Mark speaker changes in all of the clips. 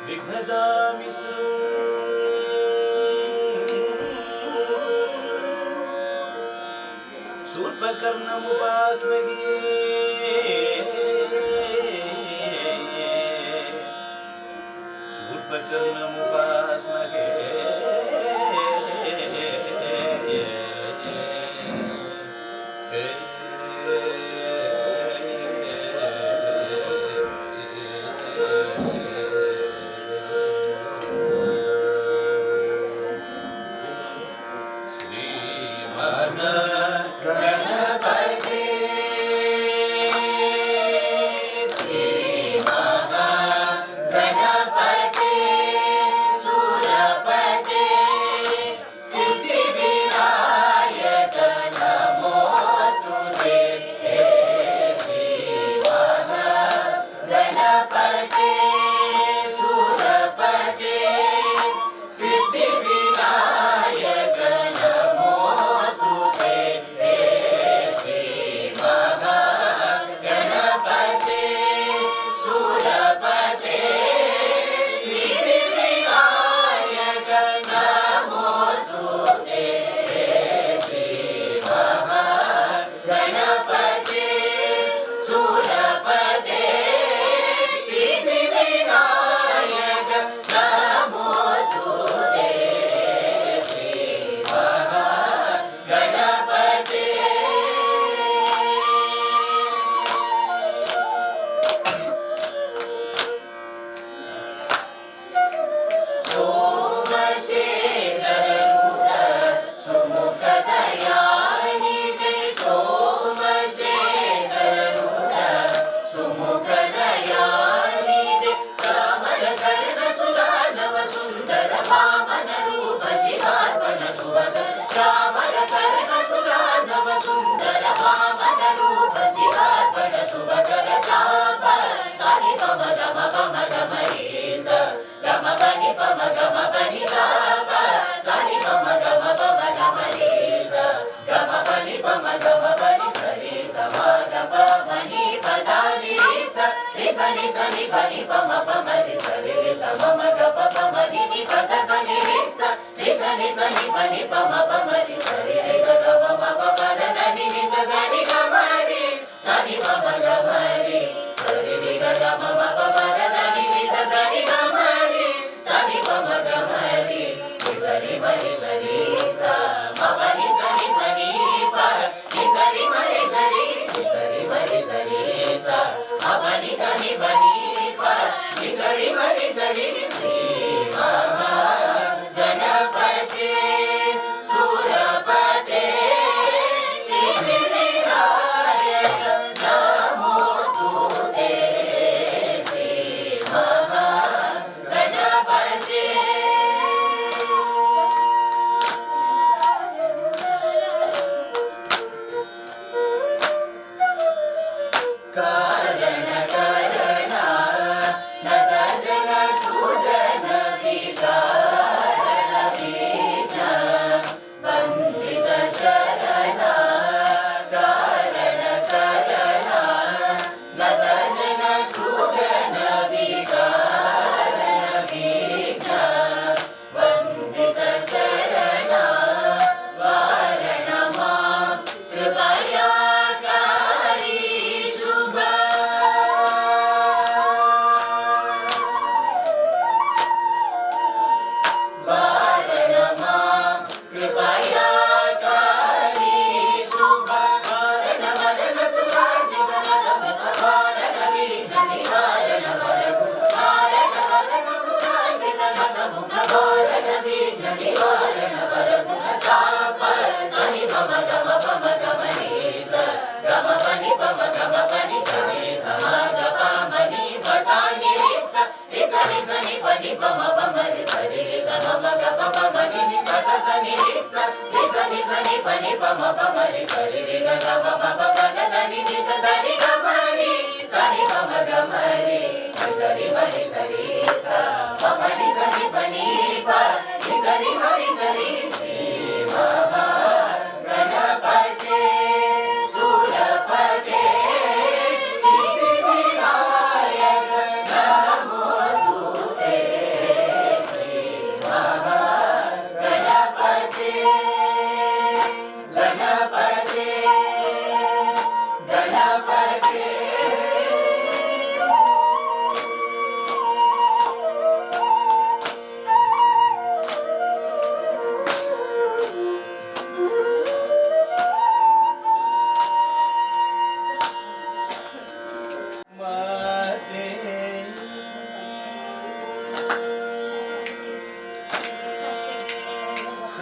Speaker 1: विघ्नदामिसु शूर्पकर्णमुपास्महे शूर्पकर्णमुपास्महे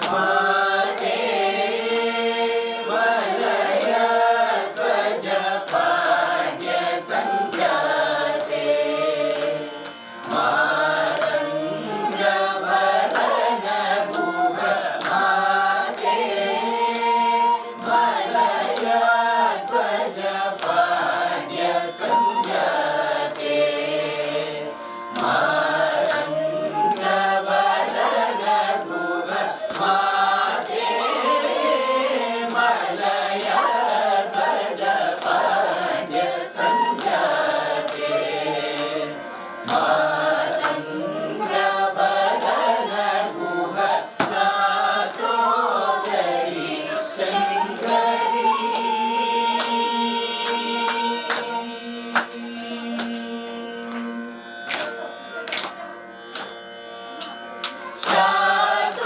Speaker 1: ಮಾತೆ ಮಲಯ ಧ್ವಜ ಪಾಡ್ಯ ಸಂಜಾತೆ ಮಾತಂಗ ವದನ ಗುಹ ಮಾತೆ ಮಲಯ ಧ್ವಜ ಪಾಡ್ಯ ಸಂಜಾತೆ ಮಾತಂಗ ವದನ ಗುಹ ಮಾತೆ ಮಲಯ ಧ್ವಜ ಪಾಡ್ಯ ಸಂಜಾತೆ ಮಾತಂಗ ವದನ ಗುಹ ನಾಥೋದರಿ ಶಂಕರಿ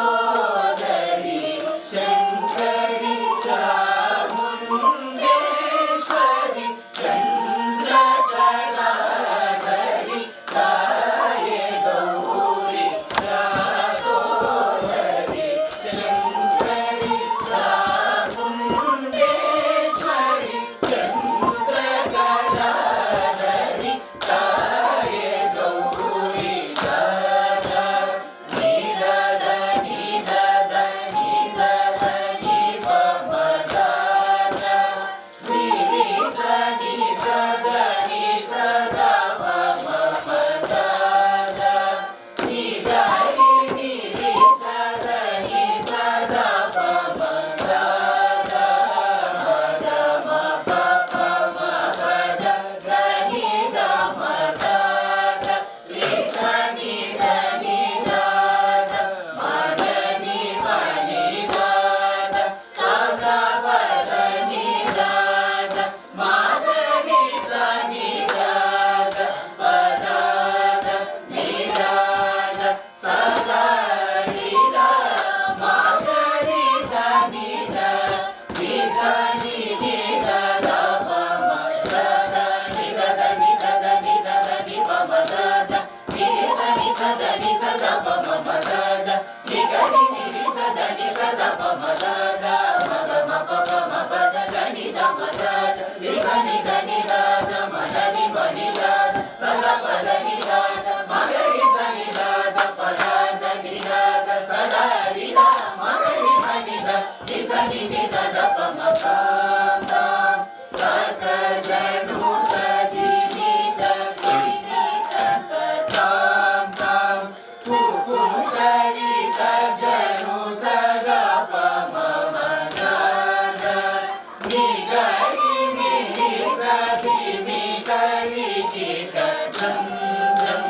Speaker 1: ಶಾತೋದರಿ ಶಂಕರಿ ಚಾಮುಂಡೇಶ್ವರಿ ಚಂದ್ರಕಲಾಧರಿ ತಾಯೇ ಗೌರಿ ಶಾತೋದರಿ ಶಂಕರಿ ಚಾಮುಂಡೇಶ್ವರಿ ಚಂದ್ರಕಲಾಧರಿ ತಾಯೇ ಗೌರಿ ನಿದದ ನಿದದ ನಿದದ ನಿಪಮದಾದ ನಿರಿ ಸನಿ ಸದ ನಿ ಸದ ಪಮದಾದ ನಿಗರಿ ನಿರಿ ಸದ ನಿ ಸದ ಪಮದಾದ ಮದ ಮಪ ಪಮಪದ ಗನಿದ ಮದಾದ ರಿ ಸನಿ ಧನಿ ದಾದ ಮದನಿ ಮನಿದಾದ ಸ ಸ ಪದ ನಿದಾದ ಮಾದರಿ ಸನಿ ದಾದ ಪದಾದ ನಿದಾದ ಸದ ನಿದ ಮಾದರಿ ಸನಿ ದ ನಿ ಸನಿ ನಿದದ ಪಮದಾದ ನಿದದ ನಿದದ ನಿದದ ನಿಪಮದಾದ ನಿರಿ ಸನಿ ಸದ ನಿ ಸದ ಪಮದಾದ ನಿಗರಿ ನಿರಿ ಸದ ನಿ ಸದ ಪಮದಾದ ಮಗ ಮಪ ಪಮಪದ ಗನಿದ ಮದಾದ ರಿ ಸನಿ ಧನಿದಾದ ಮದನಿ ಮನಿದಾದ ಸ ಸ ಪದ ನಿದಾದ ಮಗರಿ ಸನಿದಾದ ಪದಾದ ನಿದಾದ ಸದಾ ನಿದ ಮಗರಿ ಸನಿದ ನಿ ಸನಿ ನಿದದ ಪಮದಾದ ತಕ ಜನುತ ದಿನಿತ ದಿನಿತ ಕತಾಂ ತಾಂ ಕುಕುಂಸರಿತ ಜನುತ ಗಪ ಮಮದಾದ ನಿಗರಿ ನಿರಿ ಸದಿ ನಿಗರಿ ಕಿಟ ಜಂ ಜಂ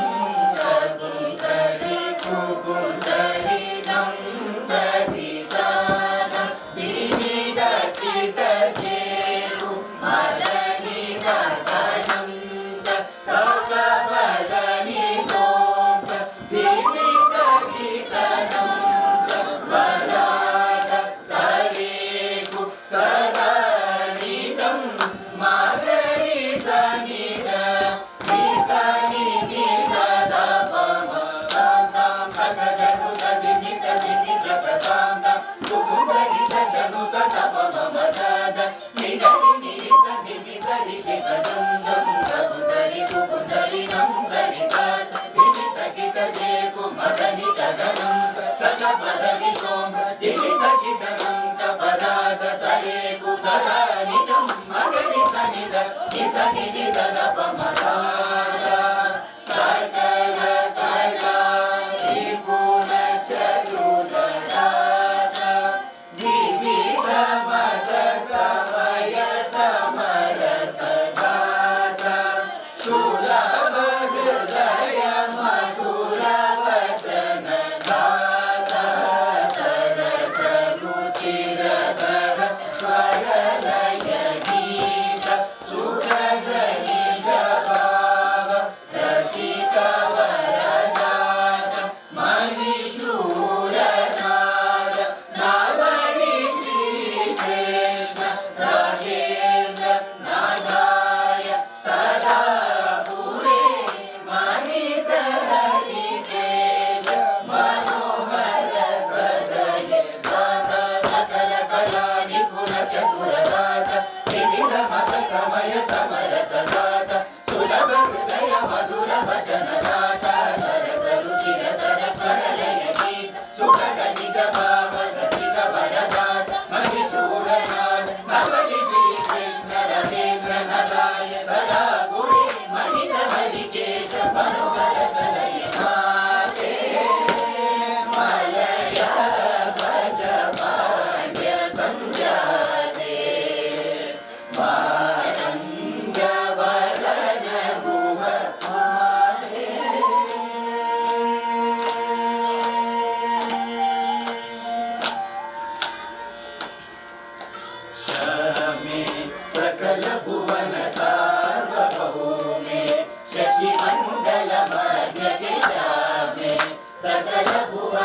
Speaker 1: ತಗುಂತರಿ ಕುಕುಂತರಿ ನಂ ತರಿದಾನ ದಿನಿದ ಕಿಟ ಜೇರು ಮದನಿದ ಗಣಂತ ಸ ಸ ಪದ ನಿದೋಂತ ದಿನಿದ ಕಿಟ ನಂತ ಪದಾದ ತರೇಕು ಸದಾ ನಿದಂ ಮಾದರಿ ಸನಿದ ನಿ ಸನಿ ನಿದದ ಪಮ ತಾಂ ತಾಂ ತಗ ಜನುತ ದಿನಿತ ದಿನಿತ ಪ್ರತಾಂ ತಾಂ ಕುಕುಂಬರಿತ ಜನುತ ತಪ ಮಮದಾದ ನಿಗರಿ ನಿರಿ ಸದಿ ನಿಗರಿ ಕಿತ ಜಂ ಜಂ ತಗುಂದರಿ ಕುಕುಂದರಿ ನಂ ಸರಿತಾತ ದಿನಿತ ಕಿಟ ಜೇಕು ಮದನಿ ತಗನಂ ಸ ಸ ಪದ ನಿತೋಂ ದಿನಿತ ಕಿಟ ನಂತ ಪದಾದ ತರೇಕು ಸದಾ ನಿದಂ ಮಗರಿ ಸನಿದ ನಿ ಸನಿ ನಿದದ ಪಮದಾದ ಸಕಲ ಕಲಾ ತ್ರಿಗುಣ ಚತುರರಾದ ವಿವಿಧ ಮತ ಸಮಯ ಸಮರಸದಾದ ಸುಲಭ ಹೃದಯ ಮಧುರ ವಚನದಾದ ಸರಸ ರುಚಿರಧರ ಸ್ವರಲಯ ಗೀತ ಸುಖ ಗನಿ ಜಪ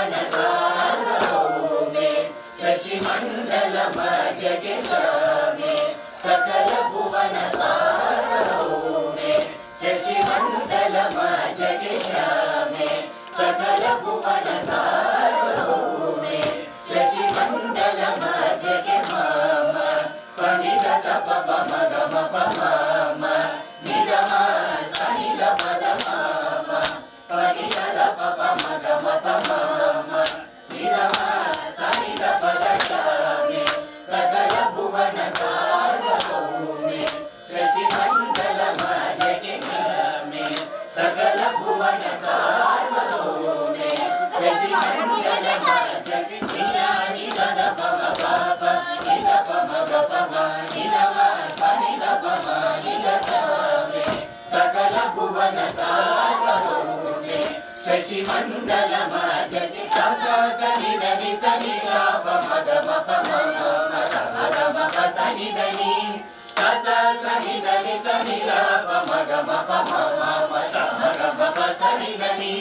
Speaker 1: भुवन सार्वभौमे शशिमण्डल मध्यगे श्यामे सकल भुवन सार्वभौमे शशिमण्डल मध्यगे श्यामे सकल भुवन सार्वभौमे शशिमण्डल मध्यगे माम पनिदत पप मग मप माम निगम सनिल पद माम पनिदत पप मग मप माम निगम सनिल पद श्यामे सकल भुवन सार्वभौमे शशिमण्डल मध्यगे श्यामे सकल भुवन सार्वभौमे शशिमण्डल मध्यगे श्यामे निदद पम पाप निद पम गप मा निदम सनिद पम निद श्यामे सकल भुवन सार्वभौमे शशिमण्डल मध्यगे सा सा सनिद नि सनि गा पम ग मप मम स ग मप सनिद नि सा सा सनिद नि सनि गा पम ग मप मम स ग मप सनिद नि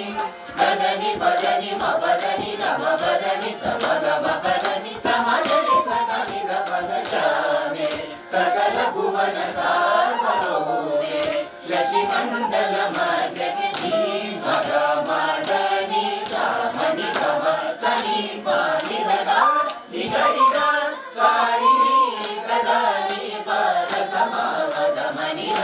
Speaker 1: गदनि पदनि म पदनि ग म पदनि स म ग म पदनि स म ग स सनि ग पद श्यामे सकल भुवन सार्वभौमे शशिमण्डल मध्यगे नी म ग म ग नि स म नि ग म स नि प नि द ग नि ग नि ग सा रि नि स ग नि प द स म म ग म नि द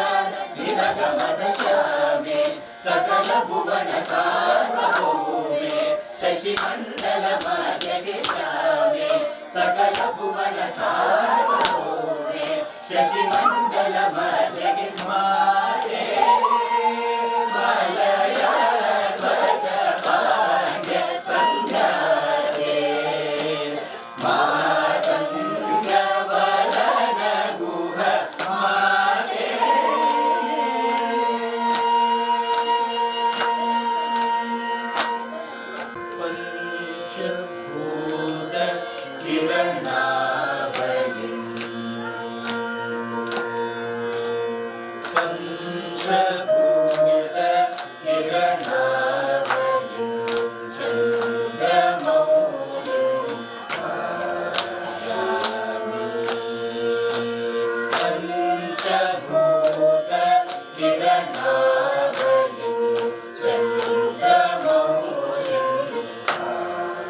Speaker 1: नि द ग म द श्यामे सकल भुवन सार्वभौमे शशिमण्डल मध्यगे श्यामे सकल भुवन सार्वभौमे शशिमण्डल मध्यगे माते मलया ध्वज पाण्ड्य सङ्गाते मातङ्ग वदन गुह माते पंचभूत किरणावलिं पंचभूत किरणावलिं चन्द्रमौलिं ध्यायामि पंचभूत किरणावलिं चन्द्रमौलिं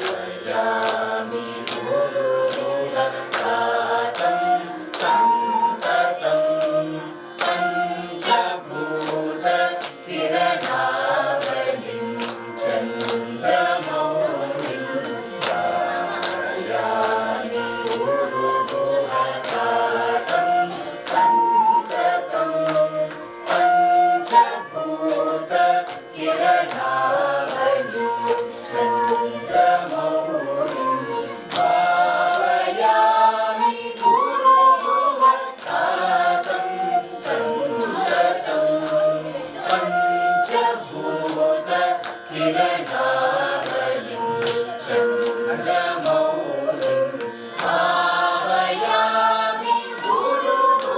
Speaker 1: ध्यायामि गुरुगुहकातं सन्ततं पंचभूत किरणावलिं चन्द्रमौलिं ध्यायामि गुरुगुहकातं सन्ततं पंचभूत किरणावलिं चन्द्रमौलिं भावयामि गुरुगुहकातं सन्ततं पंचभूत किरणावलिं चन्द्रमौलिं भावयामि गुरुगुहकातं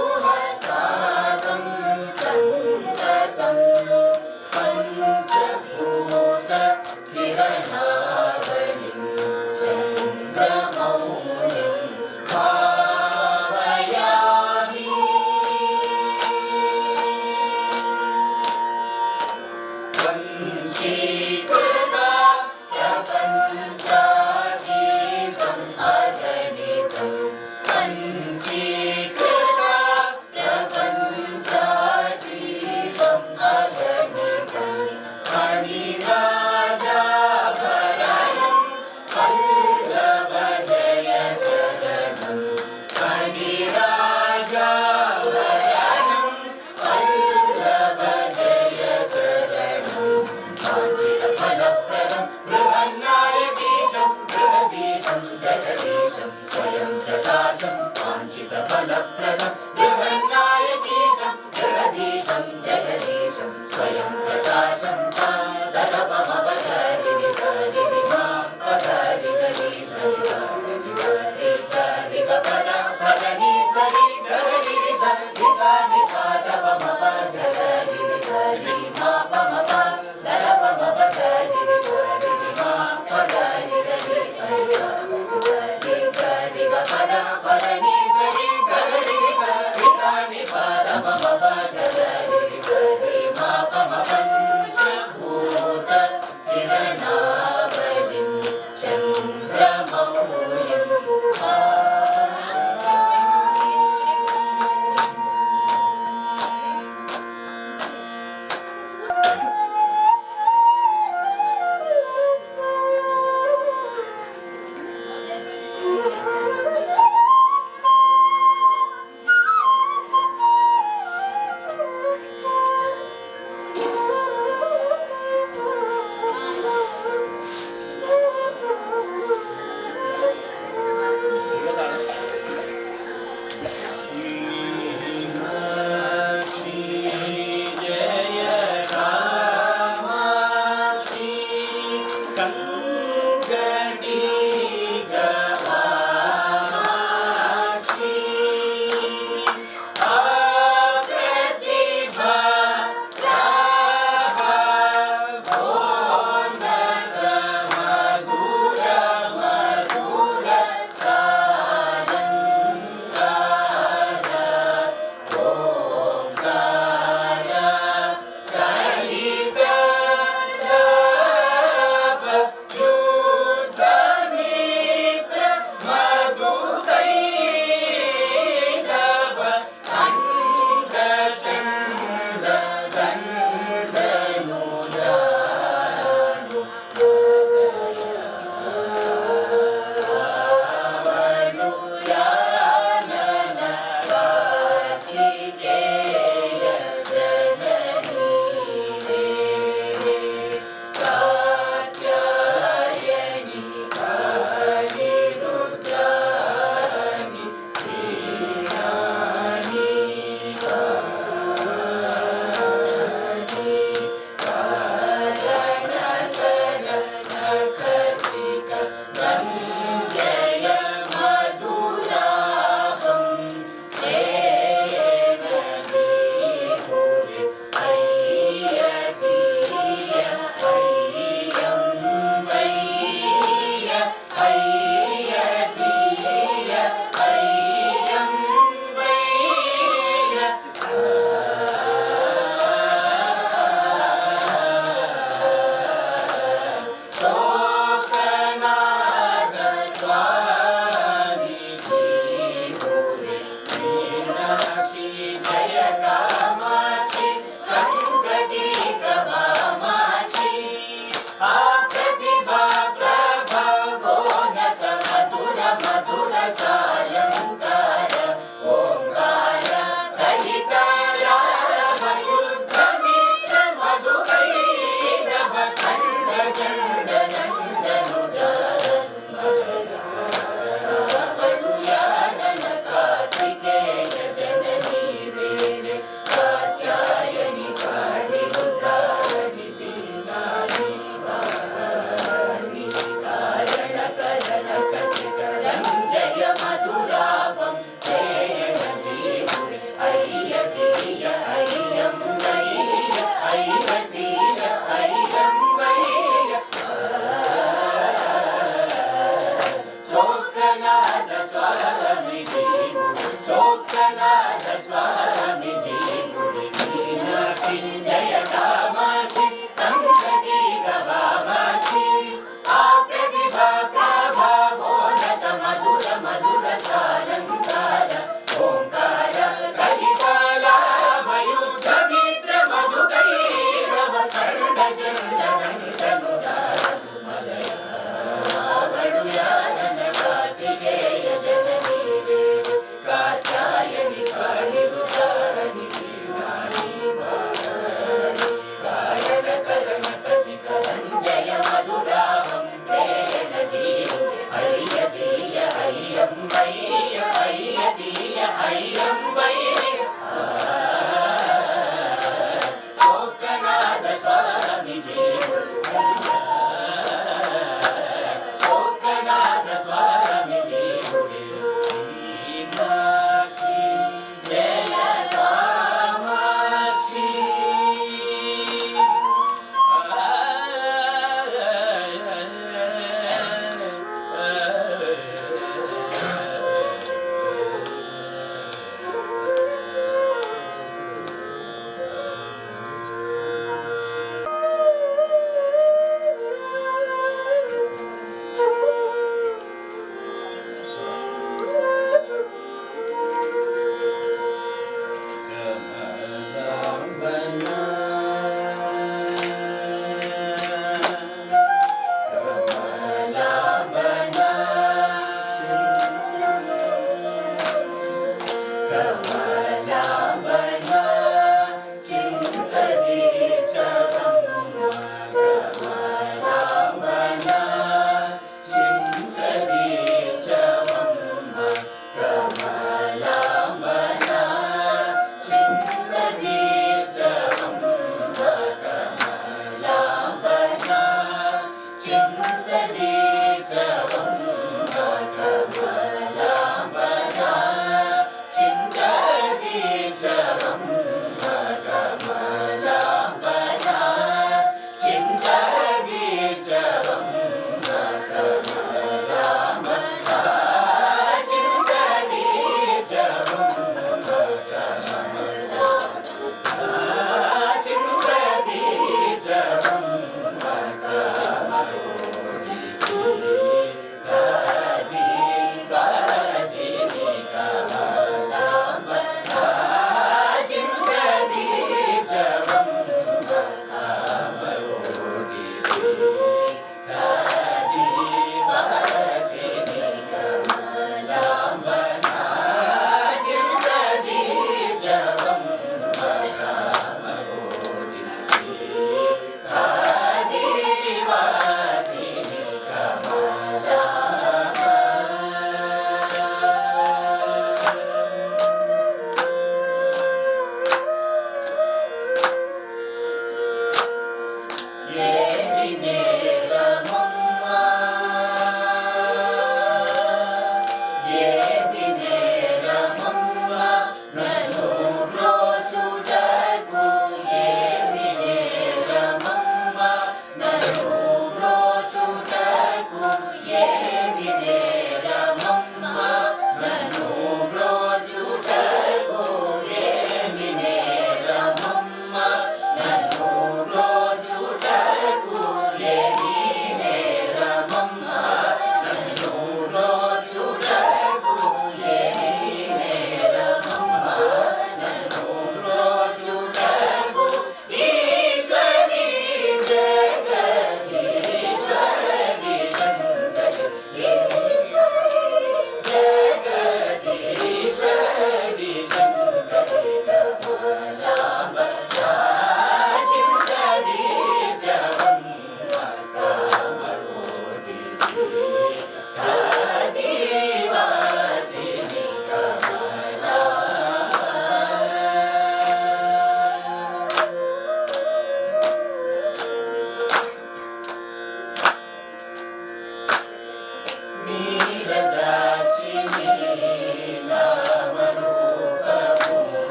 Speaker 1: सन्ततं पंचभूत किरणावलिं चन्द्रमौलिं भावयामि वञ्चीकृता प्रपञ्चातीतं अगणितं वञ्चीकृता प्रपञ्चातीतं अगणितं फणिराजाभरणं वल्लभ जय शरणं फणिराजाभरणं वल्लभ जय शरणं वाञ्छितफलप्रदं बृहन्नायकीशं बृहदीशं जगदीशं स्वयं प्रकाशं वाञ्छितफलप्रदं बृहन्नायकीशं जगदीशं जगदीशं स्वयं प्रकाशं तदपमपगरि सरि मा पगरि गरि सरि सरि गरि ग पद पदनि सरि गरि सरि सरि पादपमपगरि सरि मा पम प दरपमपगरि सरि मा पगरि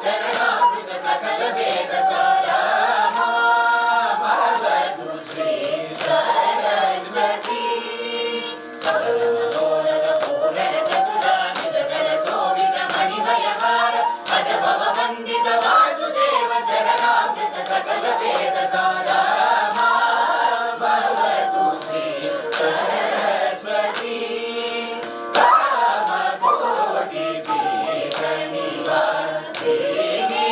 Speaker 1: చరణామృత సకల వేద సారా భగవతు శ్రీ సరస్వతి సకల మనోరథ పూరణ చతురా నిజ గణ శోభిత మణిమయహార అజ భవ వందిత వాసుదేవ చరణామృత సకల వేద సారా భగవతు శ్రీ సరస్వతి కామకోటి పీఠ నివాసిని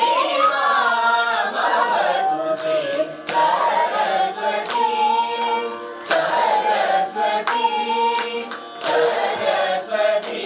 Speaker 1: భగవతు శ్రీ సరస్వతి సరస్వతి సరస్వతి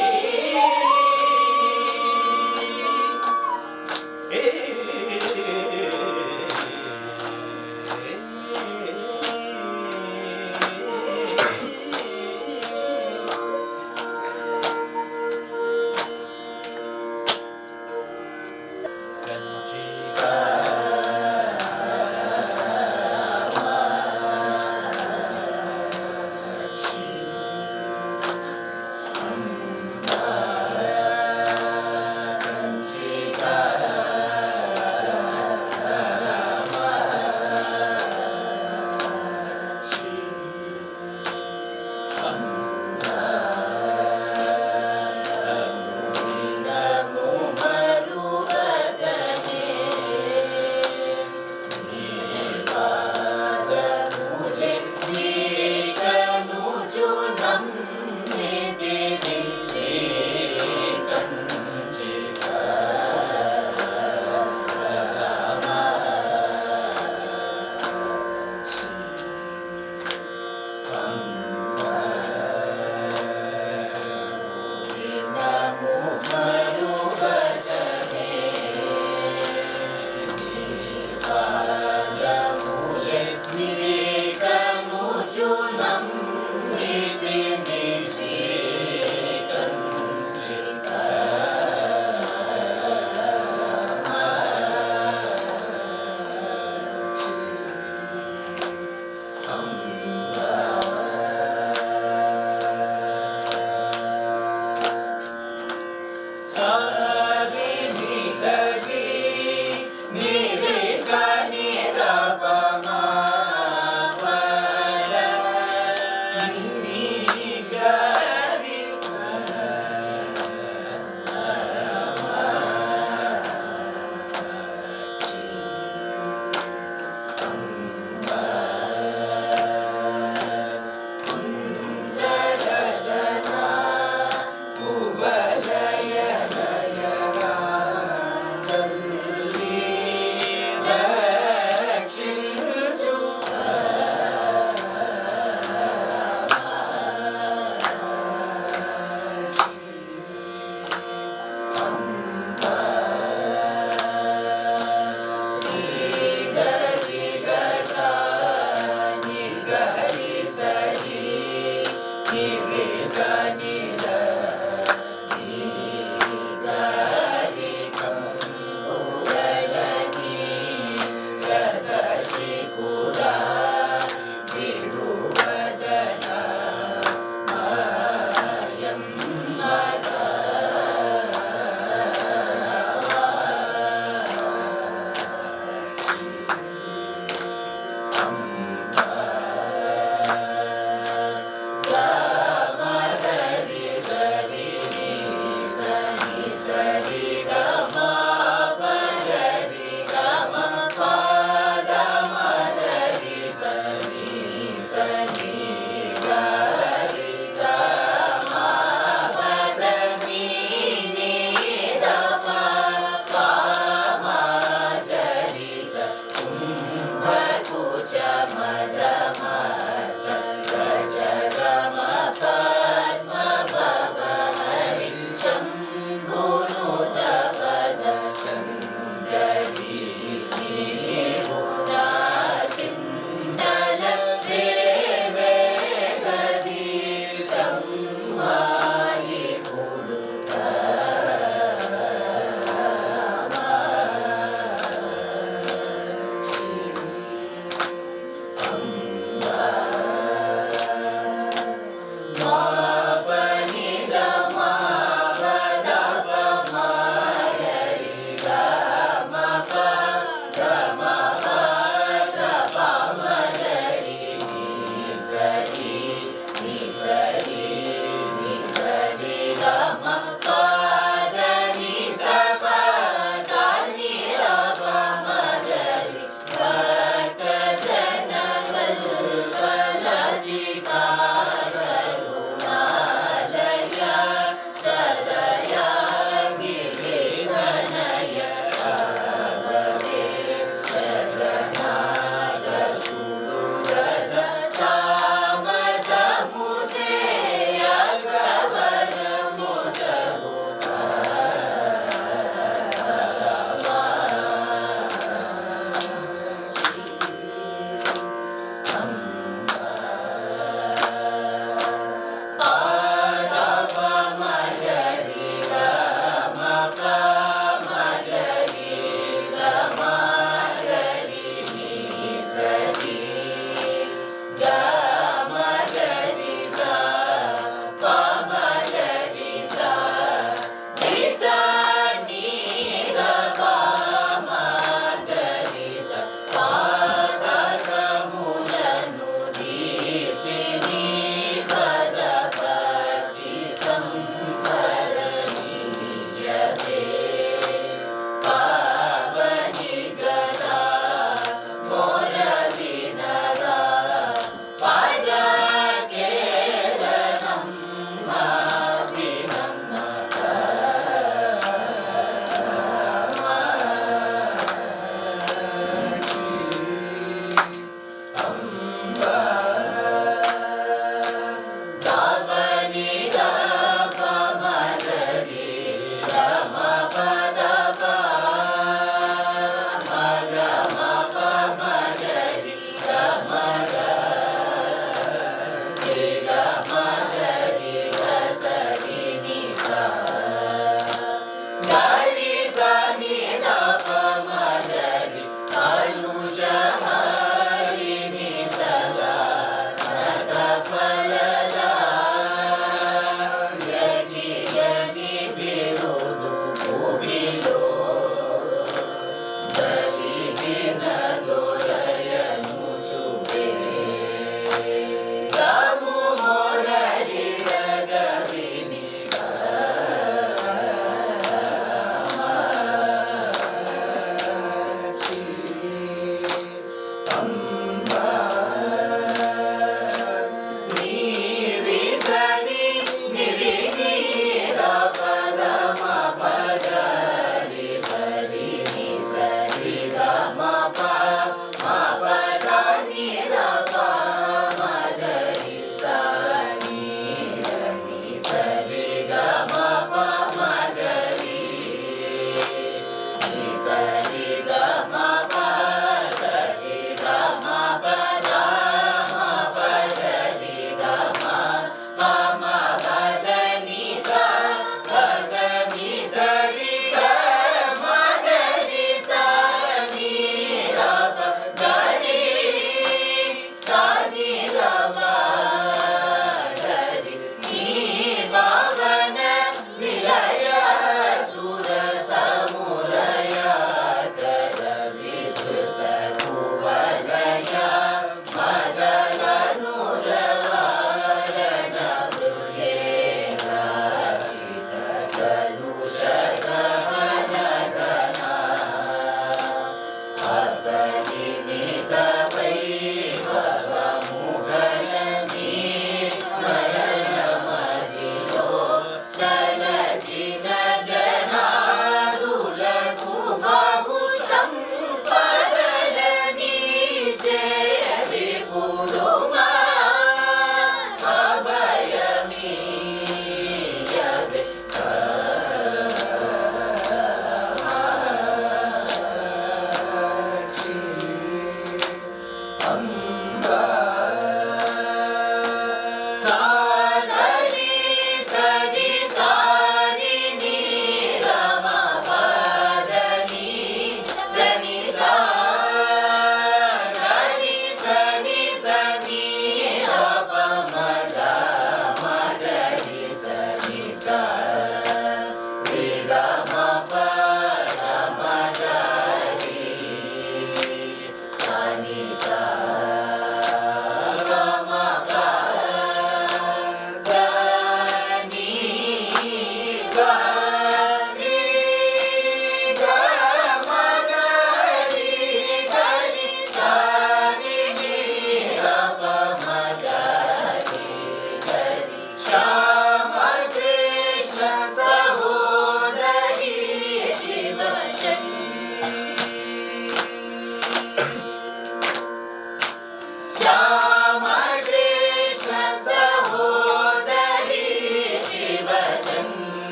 Speaker 1: Pa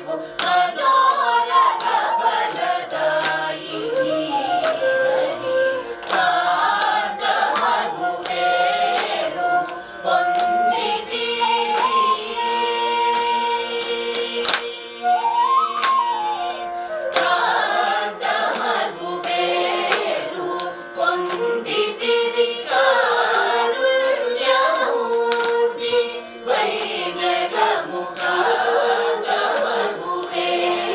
Speaker 1: నీవు మనోరథ ఫలదాయిని హరి శాంతమగు పేరు పొందితివి శాంతమగు పేరు పొందితివి కారుణ్యమూర్తి వై జగముఖాంతమగు పేరు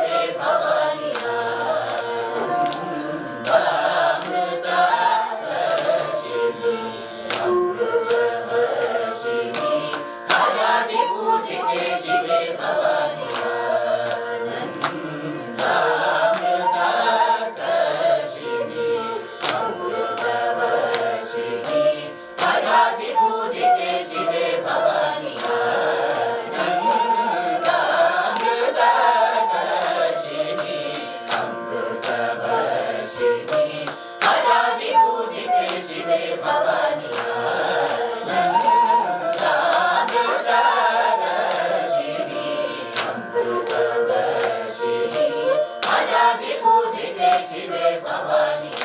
Speaker 1: ಶಿವೆ ಭವಾನಿಯ ಅಮೃತ ವರ್ಷಿಣಿ ಅಮೃತ ವರ್ಷಿಣಿ ಆರಾಧಿ ಪೂಜಿತೆ ಶಿವೆ ಭವಾನಿಯ ಅಮೃತ ವರ್ಷಿಣಿ ಅಮೃತ ವರ್ಷಿಣಿ ಆರಾಧಿ ಪೂಜಿತೆ ಶಿವೆ ಭವಾನಿಯ ಶಿವೆ ಭವಾನಿಯ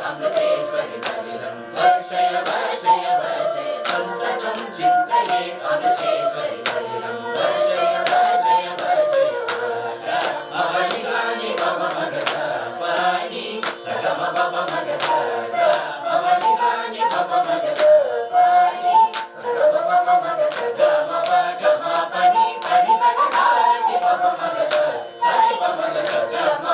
Speaker 1: अमृतेश्वरि सलिलं वर्षय वर्षय वर्षय सन्ततं चिन्तये अमृतेश्वरि सलिलं वर्षय वर्षय वर्षय मगनि सानि मम मगस पानि सगम पम मगस मगनि सानि मम मगस पानि सगम पम मगस गम पनि पनि सग सानि पम मगस सानि पम मगस गम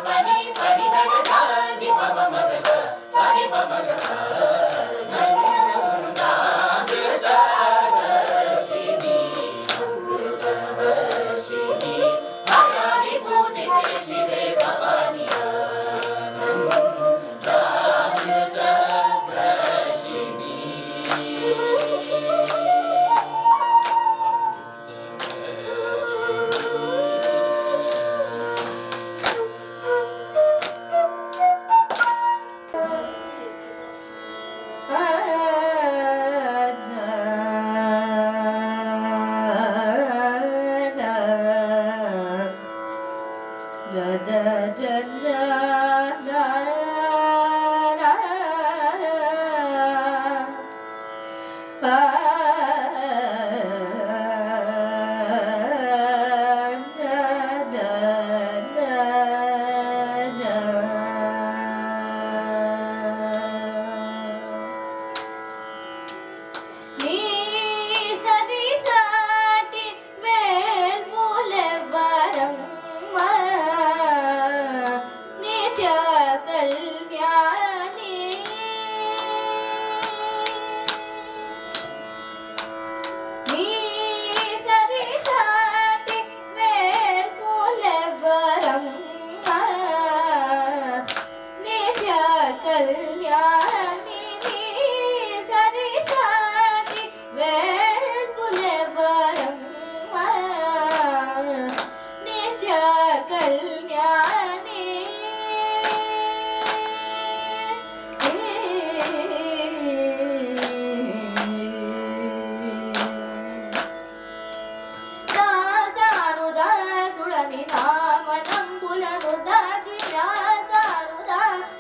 Speaker 1: पनि पनि सग सानि पम मगस सानि पम मगस नन्दामृतवर्षिणि अमृतवर्षिणि आराधि पूजिते शिवे भवानिय नन्दामृतवर्षिणि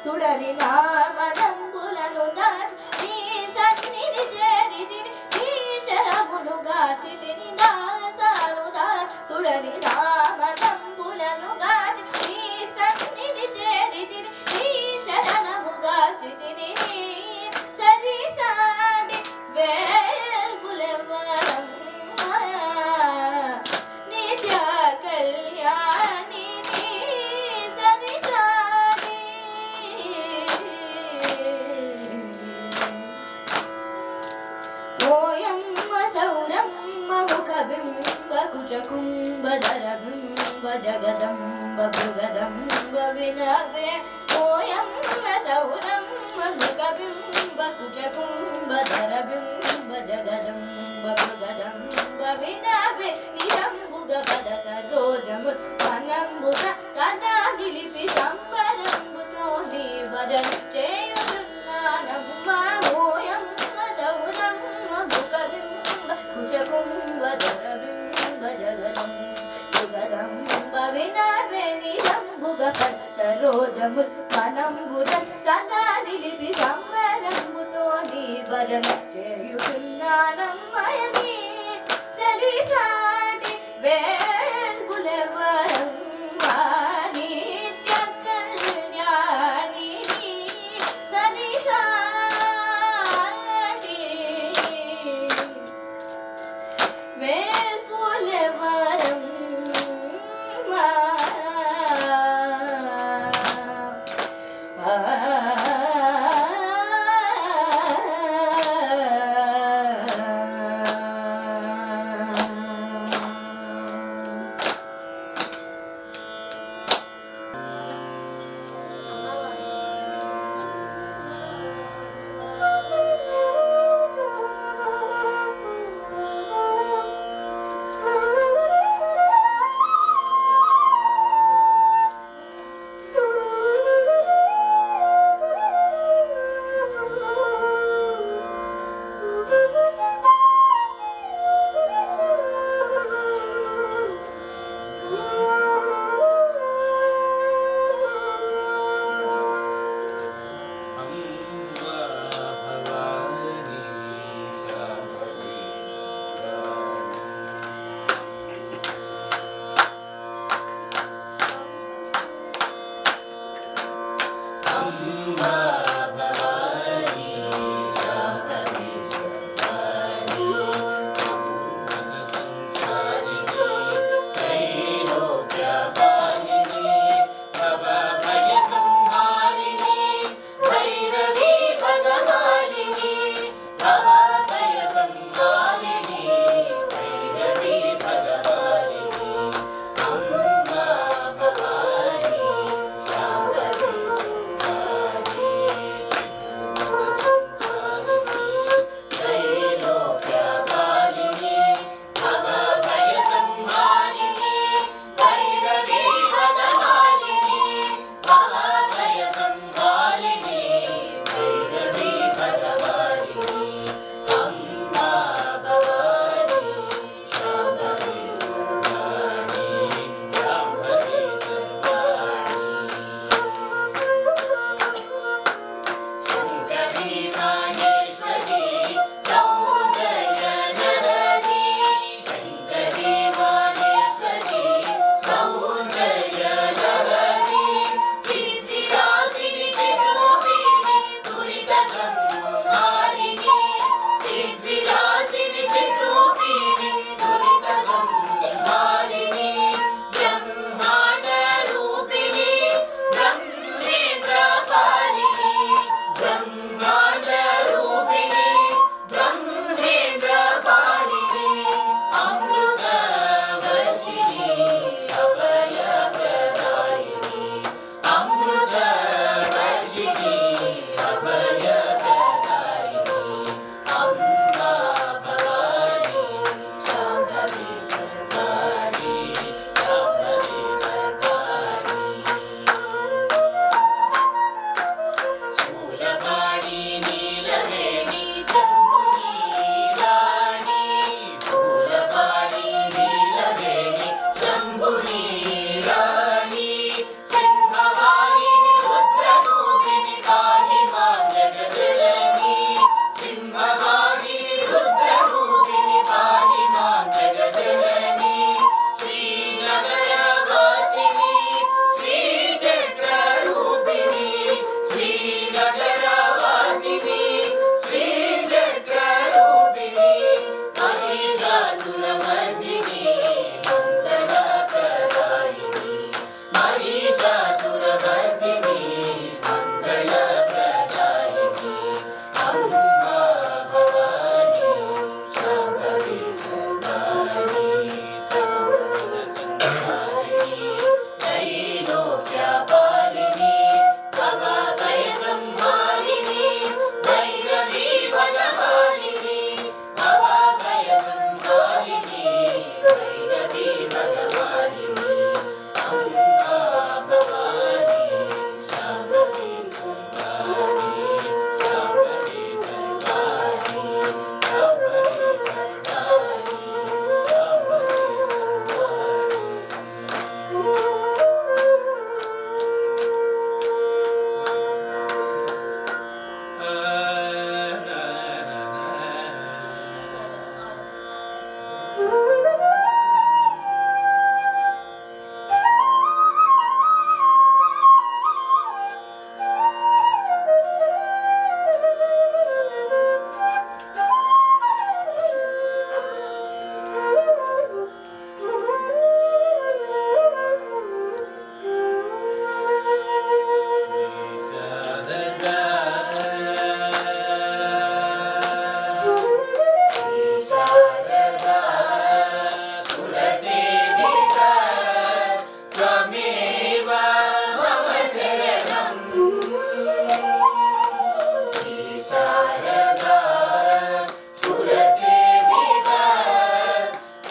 Speaker 1: సుడని నామనంబులను దాచి నీ సన్నిధి చేరితిని నీ శరమునుగా
Speaker 2: దాచితిని దాసానుదా సుడని నామదంబులను గాచి నీ సన్నిధి చేరితిని నీ చరణముగాచితిని సరి సాటి వేల్పులెవ్వరమ్మ నిత్య కళ్యాణి సరి సాటి ఓయమ్మ సౌరమ్మ ముఖబింబ కుచకుంభధర బింబ జగదంబ భృగదంబ వినవే ఓయమ్మ సౌరమ్మ ముఖబింబ కుచకుంభధర బింబ జగదంబ భృగదంబ వినవే నిరంబుగ పద సరోజము అనంబుగ సదా నిలిపి సంబరంబుతో నీ భజన చేయుచున్నానమ్మ ఓయమ్మ సౌరమ్మ ముఖబింబ కుచకుంభధర బింబ జగదంబ వినవే నిరంబుగ పద సరోజము అనంబుగ సదా నిలిపి సంబరంబుతో నీ భజన చేయుచున్నానమ్మయని సరి సాటి వేల్పులెవ్వరమ్మ నిత్య కళ్యాణి సరి సాటి వేల్పులెవ్వరమ్మ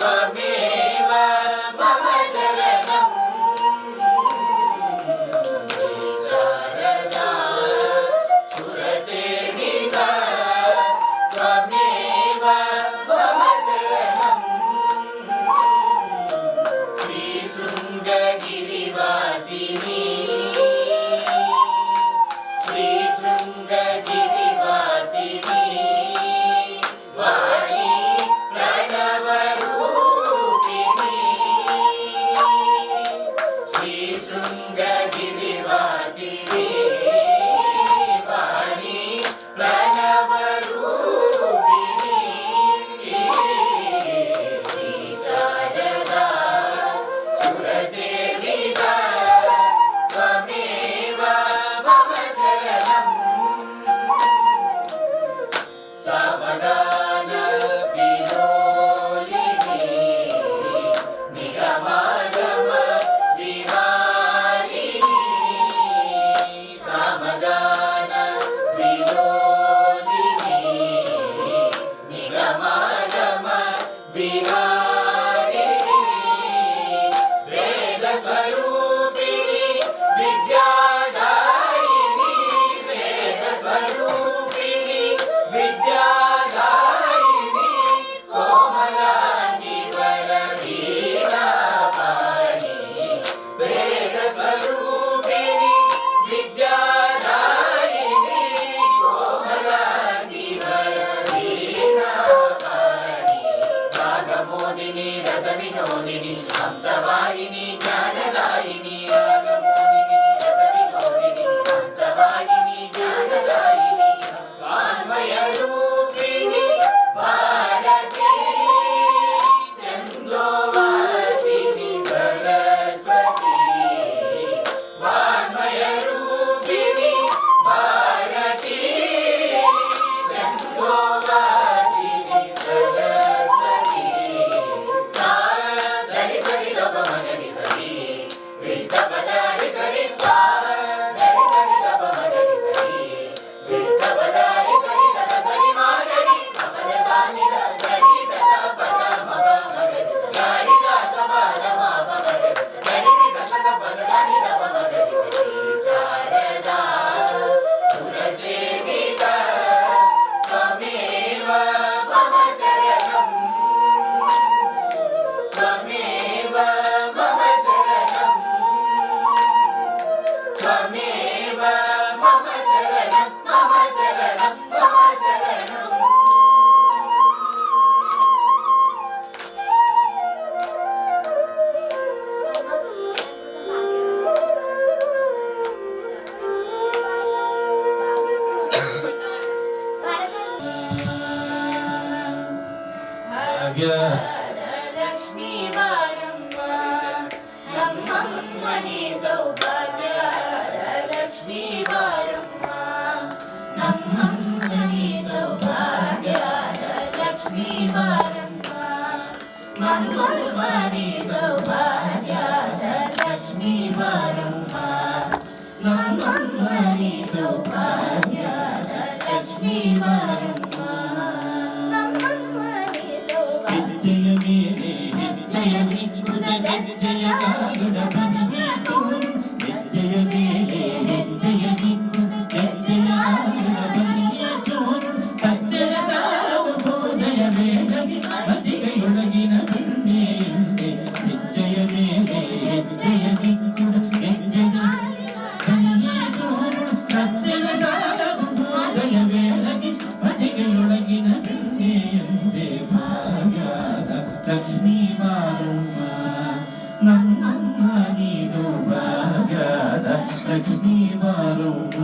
Speaker 1: त्वमेव मम शरणं श्री शारदा सुरसेविता त्वमेव मम शरणं श्रीशृङ्गगिरिवासिनी श्रीशृङ्गगिरिवासिनी वाणी प्रणवरूपिणी श्रीशृङ्गगिरिवासिनी वाणी प्रणवरूपिणी श्री शारदा सुरसेविता त्वमेव मम शरणं सावधान विलोलिनी निगमागम विहारिणी सावधान विलोलिनी निगमागम विहारिणी वेदस्वरूपिणी विद्यादायिनी वेदस्वरूपिणी विद्यादायिनी कोमलांगी वरवीणापाणि वेदस्वरूपिणी विद्यादायिनी कोमलांगी वरवीणापाणि रागमोदिनी रसविनोदिनी हंसवाहिनी ज्ञानदायिनी रागमोदिनी रसविनोदिनी हंसवाहिनी ज्ञानदायिनी वाङ्मयरूपिणी भारती चन्द्रोवासिनी सरस्वती वाङ्मयरूपिणी भारती चन्द्रोवासिनी सरस्वती सा धरि सरि दप मगरि सरि रिद्धपदारि सरि सा धरि सरि दप मगरि सरि रिद्धपदारि सरि दप सरि मागरि अपद सानि धरि दस पद मप मगरि सरि दस पद मप मगरि सरि दस पद सानि दप मगरि सरि शारदा सुरसेविता त्वमेव मम शरणं त्वमेव मम शरणं त्वमेव मम शरणं मम शरणं मम शरणं लक्ष्मी वारम्म नಮ್ಮಮ್ಮನಿ ಸೌಭಾಗ್ಯದ ಲಕ್ಷ್ಮೀ ವಾರಮ್ಮ ನಮ್ಮಮ್ಮನಿ ಸೌಭಾಗ್ಯದ ಲಕ್ಷ್ಮೀ ವಾರಮ್ಮ ನಮ್ಮಮ್ಮನಿ ಸೌಭಾಗ್ಯದ ಲಕ್ಷ್ಮೀ ವಾರಮ್ಮ ನಮ್ಮಮ್ಮನಿ ಸೌಭಾಗ್ಯದ ಲಕ್ಷ್ಮೀ ವಾರಮ್ಮ ಲಕ್ಷ್ಮೀ ಬಾರಮ್ಮ ನಮ್ಮಮ್ಮನಿ ಸೌಭಾಗ್ಯದ ಲಕ್ಷ್ಮೀ ಬಾರಮ್ಮ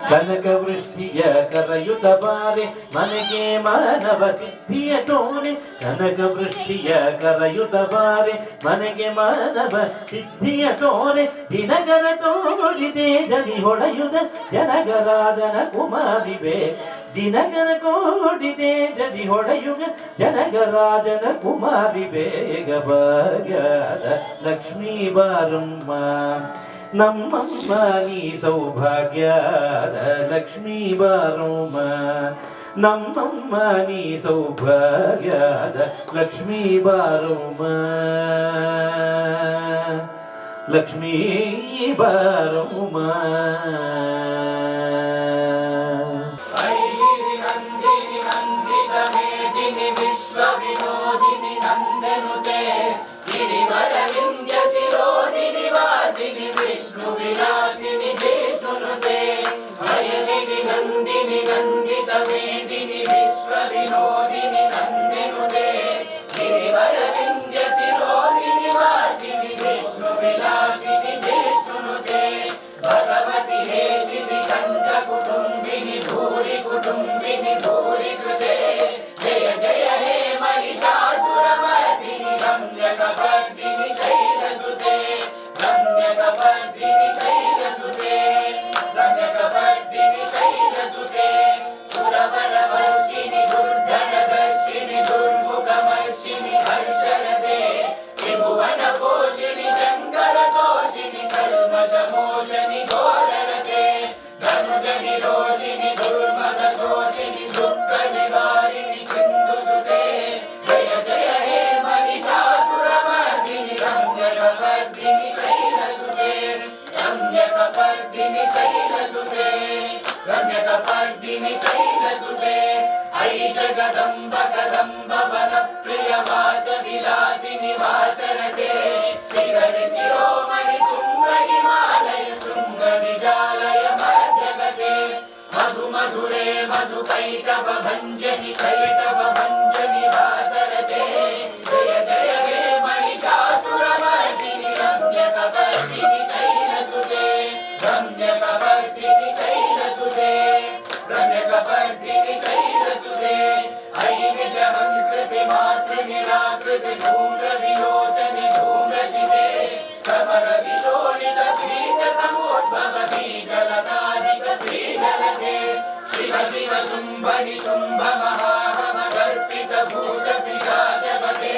Speaker 1: ಕನಕ ವೃಷ್ಟಿಯ ಕರಯುತ ಬಾರೆ ಮನೆಗೆ ಮಾನವ ಸಿದ್ಧಿಯ ತೋರೆ ಕನಕ ವೃಷ್ಟಿಯ ಕರಯುತ ಬಾರೆ ಮನೆಗೆ ಮಾನವ ಸಿದ್ಧಿಯ ತೋರೆ ದಿನಗರ ತೋರಿದೆ ಜನಿ ಹೊಳೆಯುದ ಜನಗರಾಧನ ಕುಮಾರಿವೆ ದಿನಗರ ಕೋಡಿದೆ ಜದಿ ಹೊಳೆಯುಗ ಜನಗರಾಜನ ಕುಮಾರಿ ಬೇಗ ಭಾಗ್ಯದ ಲಕ್ಷ್ಮೀ ಬಾರಮ್ಮ ನಮ್ಮಮ್ಮ ನೀ ಸೌಭಾಗ್ಯದ ಲಕ್ಷ್ಮೀ ಬಾರಮ್ಮ
Speaker 3: ನಮ್ಮಮ್ಮ ನೀ ಸೌಭಾಗ್ಯದ ಲಕ್ಷ್ಮೀ ಬಾರಮ್ಮ ಲಕ್ಷ್ಮೀ ಬಾರಮ್ಮ
Speaker 1: ಐಗಿರಿ ನಂದಿನಿ ನಂದಿತ ಮೇದಿನಿ ವಿಶ್ವ ವಿನೋದಿನಿ ನಂದನುತೆ ಗಿರಿವರ ವಿಂಧ್ಯ ಶಿರೋದಿನಿ ವಾಸಿನಿ ವಿಷ್ಣು ವಿಲಾಸಿನಿ ಜಿಷ್ಣುನುತೆ ಐಗಿರಿ ನಂದಿನಿ ನಂದಿತ ಮೇದಿನಿ ವಿಶ್ವ ವಿನೋದಿನಿ ನಂದನುತೆ ಗಿರಿವರ ವಿಂಧ್ಯ ಶಿರೋದಿನಿ ವಾಸಿನಿ ವಿಷ್ಣು ವಿಲಾಸಿನಿ ಜಿಷ್ಣುನುತೆ ಭಗವತಿ ಹೇಷಿತಿ ಕಂಠ ಕುಟುಂಬಿನಿ ಭೂರಿ ಕುಟುಂಬಿನಿ ಭೂರಿ ಕೃತೆ ಜಯ ಜಯ ಹೇ महिषासुरमर्दिनि रम्यकपर्दिनि शैलसुते रम्यकपर्दिनि शैलसुते रम्यकपर्दिनि शैलसुते सुरवरवर्षिणि दुर्धरदर्शिनि दुर्मुखमर्षिणि हर्षरते त्रिभुवनपोषिणि शङ्करतोषिणि कल्मषमोषिणि घोररते धनुजनि रोषिणि दुर्मदशोषिणि दुःखनिवारिणि सिन्धुसुते जय जय हे महिषासुरमर्दिनि रम्यकपर्दिनि शैलसुते रम्यकपर्दिनि शैलसुते रम्यकपर्दिनि शैलसुते ऐ जगदम्ब कदम्ब वनप्रिय वासविलासिनि वासरते शिखरि शिरोमणि तुङ्ग हिमालय शृङ्ग निजालय मध्यगते मधु मधुरे मधु कैटभ भञ्जनि कैटभ भञ्जनि वासरते जय जय हे महिषासुरमर्दिनि रम्यकपर्दिनि शैलसुते रम्यकपर्दिनि शैलसुते रम्यकपर्दिनि शैलसुते ऐ निजहङ्कृति मातृनिराकृति धूम्र विलोचनि धूम्रशिते समर विशोणित बीज समुद्भव बीजलतादिक बीजलते शिव शिव शुम्भ निशुम्भ महाहम कल्पित भूत पिशाचपते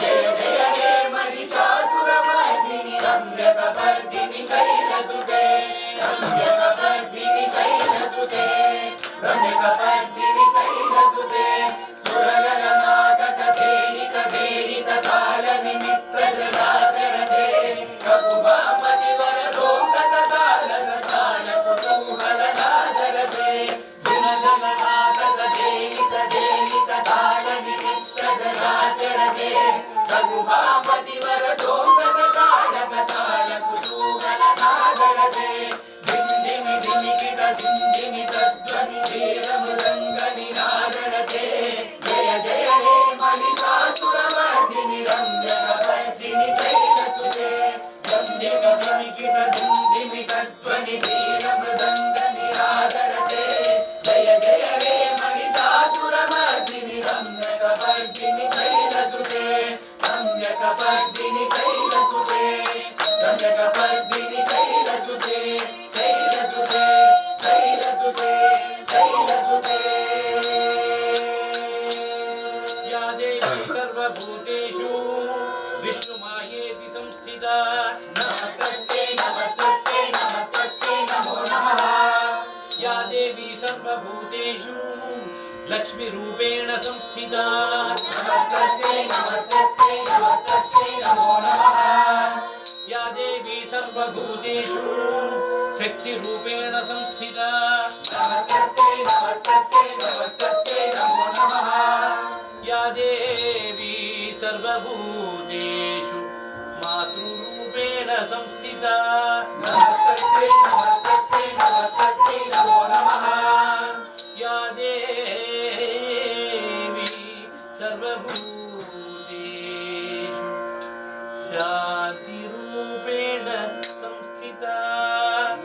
Speaker 1: जय जय हे महिषासुरमर्दिनि रम्यकपर्दिनि शैलसुते रम्यकपर्दिनि शैलसुते रम्यकपर्दिनि शैलसुते सुरललनादक देहिक देहिक काल निमित्त जलासरते ककुभापति वरदोङ्गत कालक काल कुतूहल नादरते जुनदलनादक देहिक देहिक काल निमित्त जलासरते ककुभापति वरदोङ्गत कालक काल कुतूहल नादरते धिन्धिमि धिमिकिट धिन्धिमि तद्ध्वनि धीर मृदङ्ग निनादरते जय जय हे महिषासुरमर्दिनि रम्यकपर्दिनि शैलसुते धिन्धिमि धिमिकिट धिन्धिमि तद्ध्वनि धीर मृदङ्ग निनादरते जय जय हे महिषासुरमर्दिनि रम्यकपर्दिनि शैलसुते रम्यकपर्दिनि शैलसुते रम्यकपर्दिनि शैलसुते शैलसुते शैलसुते शैलसुते
Speaker 4: या देवी सर्वभूतेषु विष्णुमायेति संस्थिता
Speaker 1: नमस्तस्यै नमस्तस्यै नमस्तस्यै नमो नमः
Speaker 4: या देवी सर्वभूतेषु लक्ष्मीरूपेण संस्थिता
Speaker 1: नमस्तस्यै नमस्तस्यै नमस्तस्यै नमो नमः
Speaker 4: या देवी सर्वभूतेषु शक्तिरूपेण संस्थिता
Speaker 1: नमस्तस्यै नमस्तस्यै नमस्तस्यै नमो नमः
Speaker 4: या देवी सर्वभूतेषु मातृरूपेण संस्थिता
Speaker 1: नमस्तस्यै नमस्तस्यै नमस्तस्यै नमो नमः
Speaker 4: या देवी सर्वभूतेषु शान्तिरूपेण संस्थिता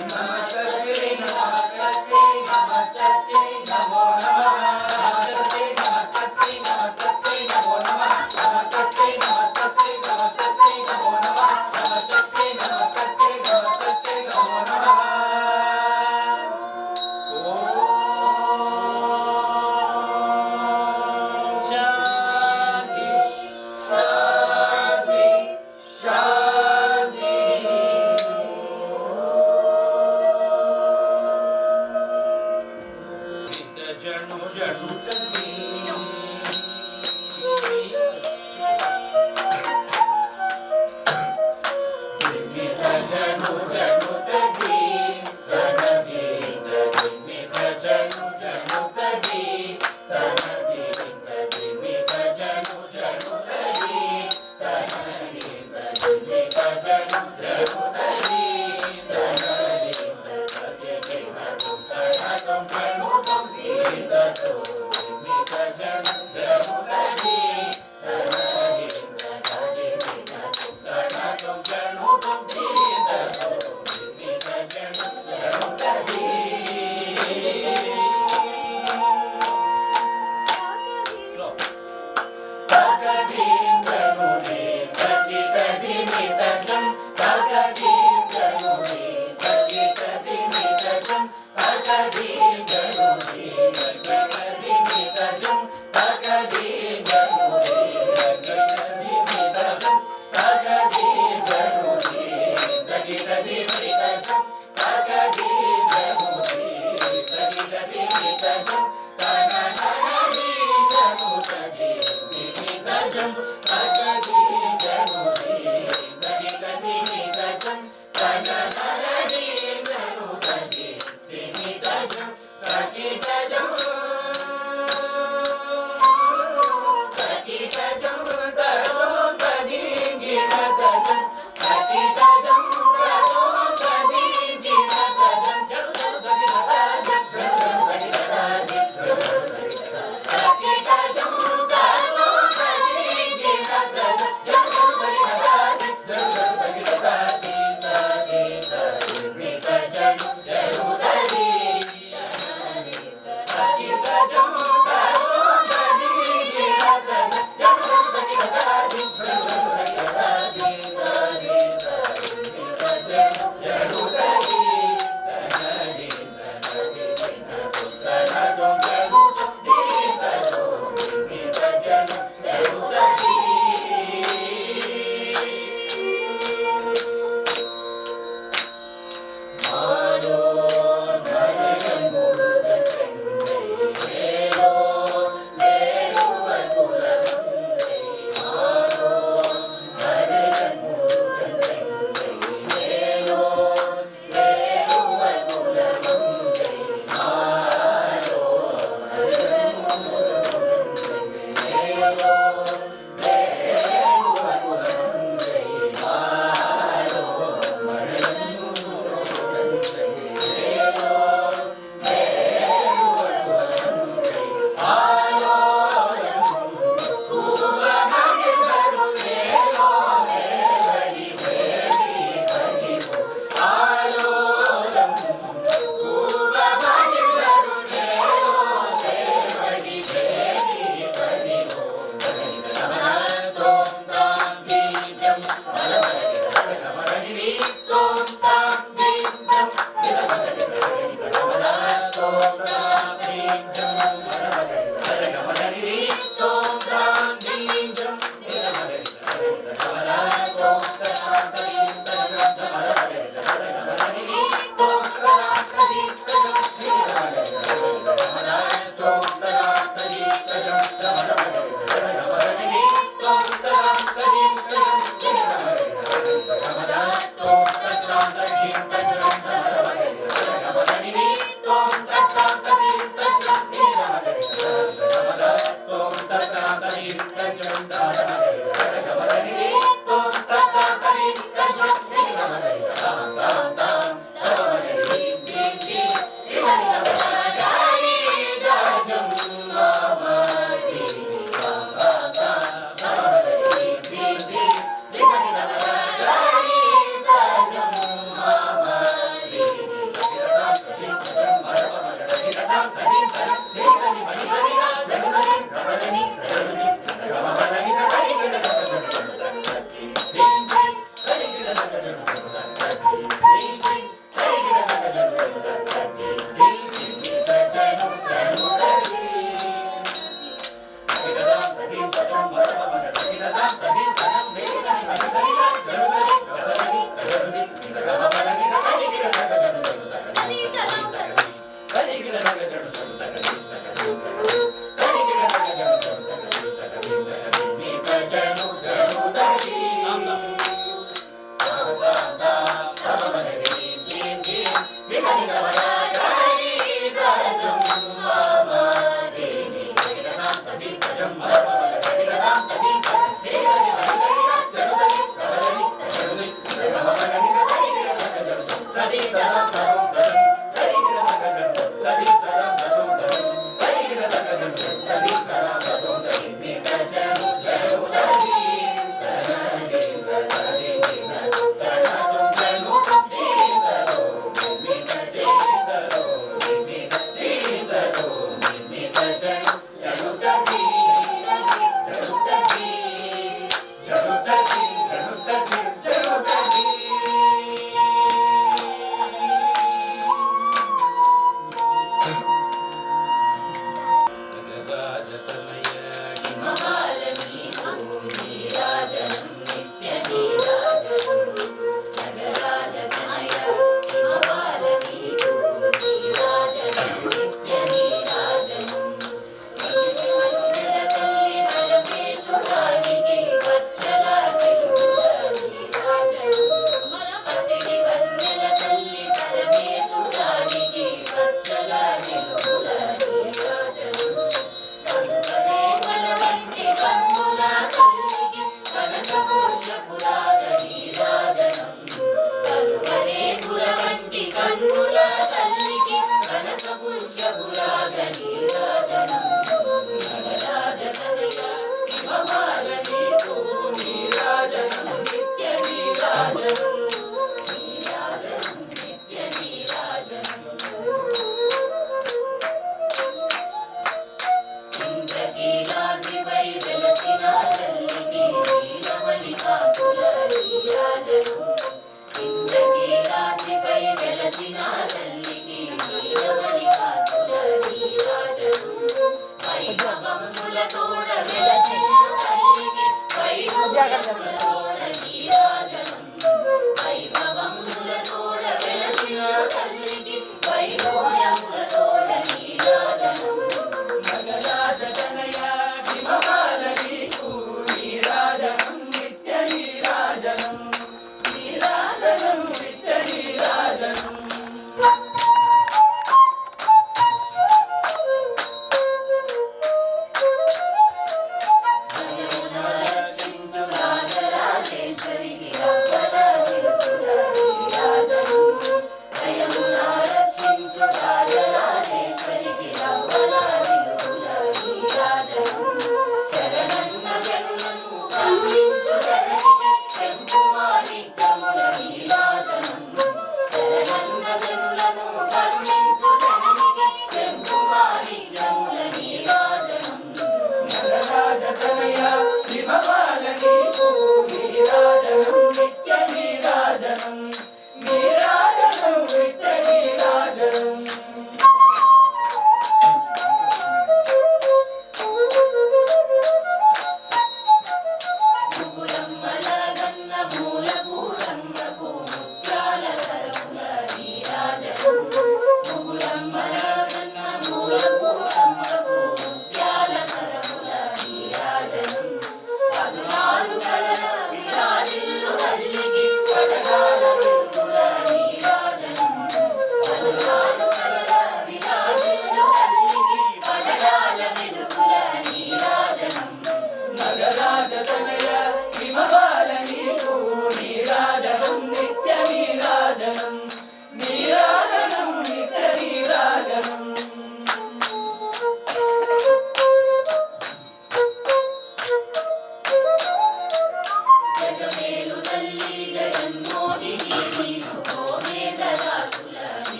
Speaker 1: नमस्तस्यै नमस्तस्यै नमस्तस्यै नमो नमः नमस्तस्यै नमस्तस्यै नमस्तस्यै नमो नमः नमस्तस्यै नमस्तस्यै नमस्तस्यै नमो नमः नमस्तस्यै नमस्तस्यै नमस्तस्यै नमो नमः
Speaker 4: शान्ति
Speaker 1: Janu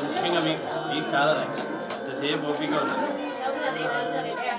Speaker 4: ముఖ్యంగా మీకు చాలా థ్యాంక్స్. ఇంతసేపు ఓపిక ఉంటుంది.